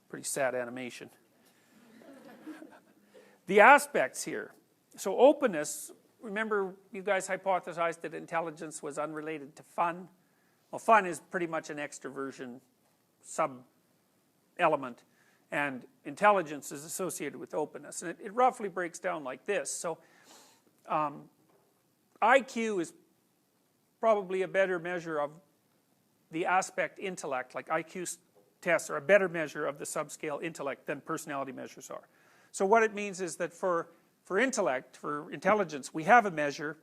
Pretty sad animation. The aspects here. So openness, remember you guys hypothesized that intelligence was unrelated to fun. Well, fun is pretty much an extroversion sub-element, and intelligence is associated with openness. And it roughly breaks down like this. So IQ is probably a better measure of the aspect intellect, like IQ tests are a better measure of the subscale intellect than personality measures are. So what it means is that for intellect, for intelligence, we have a measure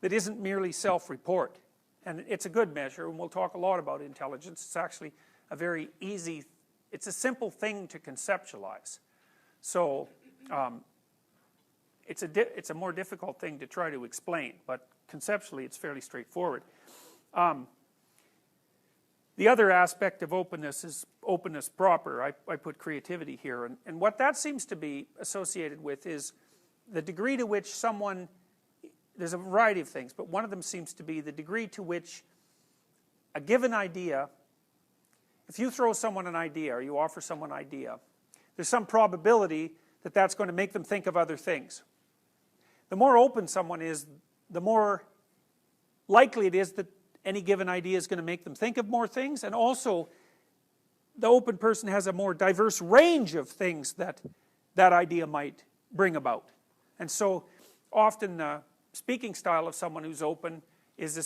that isn't merely self-report. And it's a good measure, and we'll talk a lot about intelligence. It's actually a very easy, it's a simple thing to conceptualize. So it's a more difficult thing to try to explain, but conceptually it's fairly straightforward. The other aspect of openness is openness proper. I put creativity here, and what that seems to be associated with is the degree to which someone, there's a variety of things, but one of them seems to be the degree to which a given idea, if you throw someone an idea or you offer someone an idea, there's some probability that that's going to make them think of other things. The more open someone is, the more likely it is that any given idea is going to make them think of more things, and also the open person has a more diverse range of things that that idea might bring about. And so often the speaking style of someone who's open is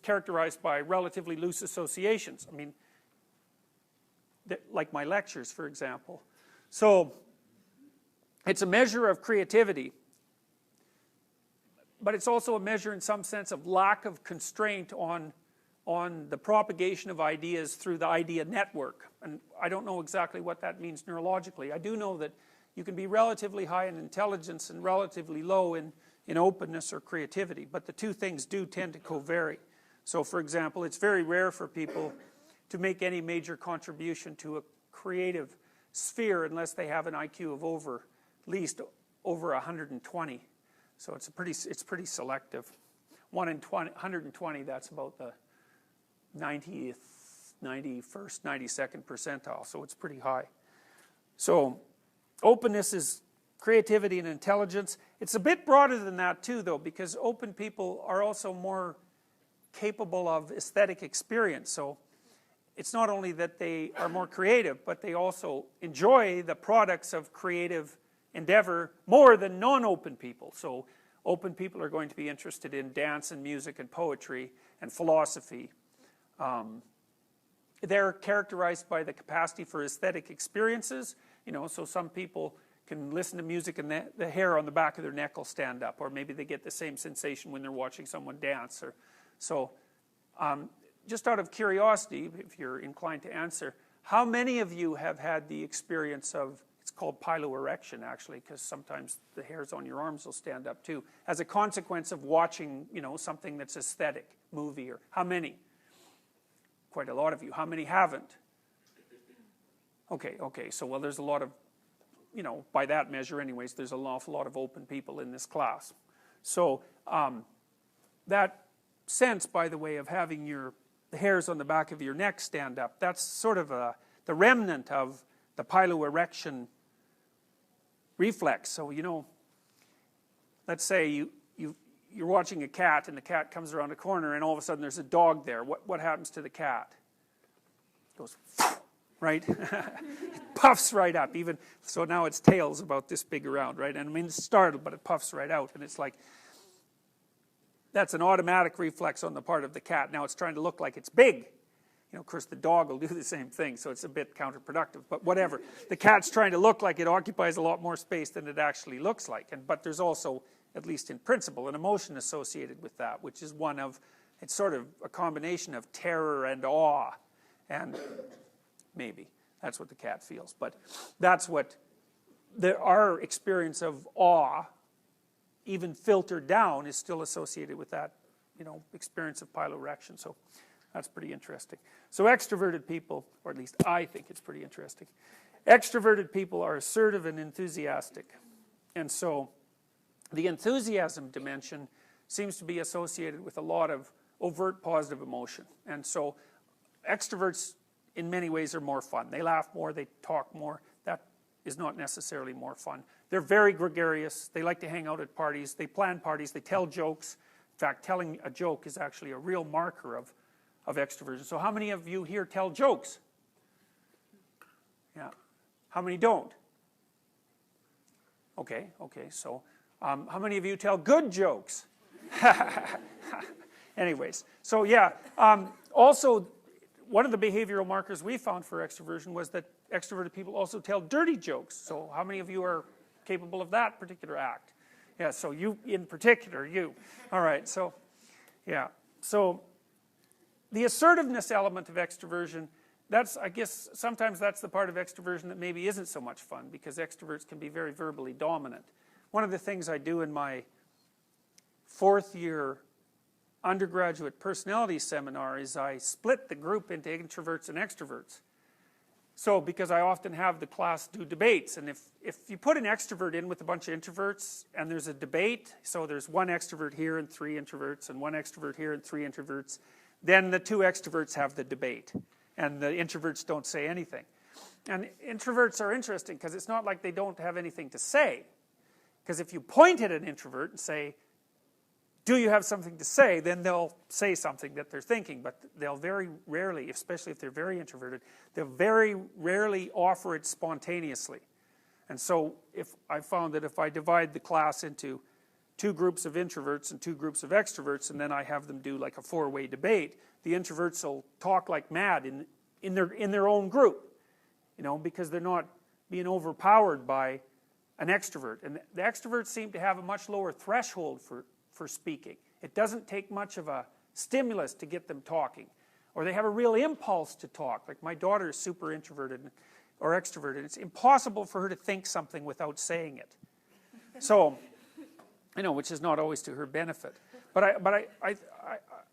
characterized by relatively loose associations. I mean, like my lectures, for example. So it's a measure of creativity, but it's also a measure in some sense of lack of constraint on the propagation of ideas through the idea network. And I don't know exactly what that means neurologically. I do know that you can be relatively high in intelligence and relatively low in openness or creativity, but the two things do tend to co-vary. So for example, it's very rare for people to make any major contribution to a creative sphere unless they have an IQ of at least over 120. So it's pretty selective. 1 in 120, that's about the 90th, 91st, 92nd percentile, so it's pretty high. So openness is creativity and intelligence. It's a bit broader than that too, though, because open people are also more capable of aesthetic experience. So it's not only that they are more creative, but they also enjoy the products of creative endeavor more than non-open people. So open people are going to be interested in dance and music and poetry and philosophy. They're characterized by the capacity for aesthetic experiences. You know, so some people can listen to music and the hair on the back of their neck will stand up, or maybe they get the same sensation when they're watching someone dance. So just out of curiosity, if you're inclined to answer, how many of you have had the experience of, it's called piloerection actually, because sometimes the hairs on your arms will stand up too, as a consequence of watching, you know, something that's aesthetic, movie, or how many? Quite a lot of you. How many haven't? Okay, so well, there's a lot of, you know, by that measure anyways, there's an awful lot of open people in this class. So that sense, by the way, of having the hairs on the back of your neck stand up, that's sort of the remnant of the piloerection reflex. So, you know, let's say you're watching a cat and the cat comes around a corner and all of a sudden there's a dog there. What happens to the cat? It goes, right? It puffs right up. Even so, now its tail's about this big around, right? And I mean, it's startled, but it puffs right out, and it's like, that's an automatic reflex on the part of the cat. Now it's trying to look like it's big. You know, of course, the dog will do the same thing, so it's a bit counterproductive, but whatever. The cat's trying to look like it occupies a lot more space than it actually looks like. But there's also, at least in principle, an emotion associated with that, which is one of, it's sort of a combination of terror and awe. And maybe that's what the cat feels. But that's what our experience of awe, even filtered down, is still associated with that, you know, experience of piloerection. So that's pretty interesting. So extroverted people, or at least I think it's pretty interesting. Extroverted people are assertive and enthusiastic. And so the enthusiasm dimension seems to be associated with a lot of overt positive emotion. And so extroverts in many ways are more fun. They laugh more, they talk more. That is not necessarily more fun. They're very gregarious. They like to hang out at parties. They plan parties. They tell jokes. In fact, telling a joke is actually a real marker of extroversion. So how many of you here tell jokes? Yeah. How many don't? Okay, so how many of you tell good jokes? Anyways, so yeah, also one of the behavioral markers we found for extroversion was that extroverted people also tell dirty jokes. So how many of you are capable of that particular act? Yeah, so you in particular, you. All right, so yeah, so the assertiveness element of extroversion, that's, I guess, sometimes that's the part of extroversion that maybe isn't so much fun, because extroverts can be very verbally dominant. One of the things I do in my 4th year undergraduate personality seminar is I split the group into introverts and extroverts. So, because I often have the class do debates, and if you put an extrovert in with a bunch of introverts and there's a debate, so there's one extrovert here and 3 introverts, and one extrovert here and 3 introverts, then the 2 extroverts have the debate, and the introverts don't say anything. And introverts are interesting because it's not like they don't have anything to say. Because if you point at an introvert and say, do you have something to say, then they'll say something that they're thinking, but they'll very rarely, especially if they're very introverted, they'll very rarely offer it spontaneously. And so I found that if I divide the class into 2 groups of introverts and 2 groups of extroverts, and then I have them do like a 4-way debate, the introverts will talk like mad in their own group, you know, because they're not being overpowered by an extrovert. And the extroverts seem to have a much lower threshold for speaking. It doesn't take much of a stimulus to get them talking. Or they have a real impulse to talk. Like my daughter is super introverted or extroverted. It's impossible for her to think something without saying it. So, you know, which is not always to her benefit. But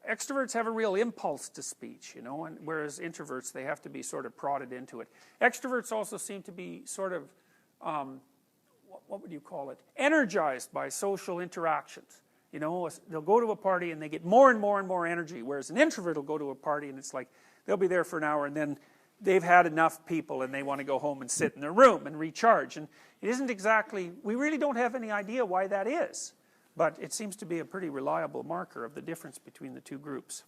extroverts have a real impulse to speech, you know, and whereas introverts, they have to be sort of prodded into it. Extroverts also seem to be sort of, what would you call it? Energized by social interactions. You know, they'll go to a party and they get more and more and more energy, whereas an introvert will go to a party and it's like, they'll be there for an hour and then they've had enough people and they want to go home and sit in their room and recharge. And it isn't exactly, we really don't have any idea why that is, but it seems to be a pretty reliable marker of the difference between the 2 groups.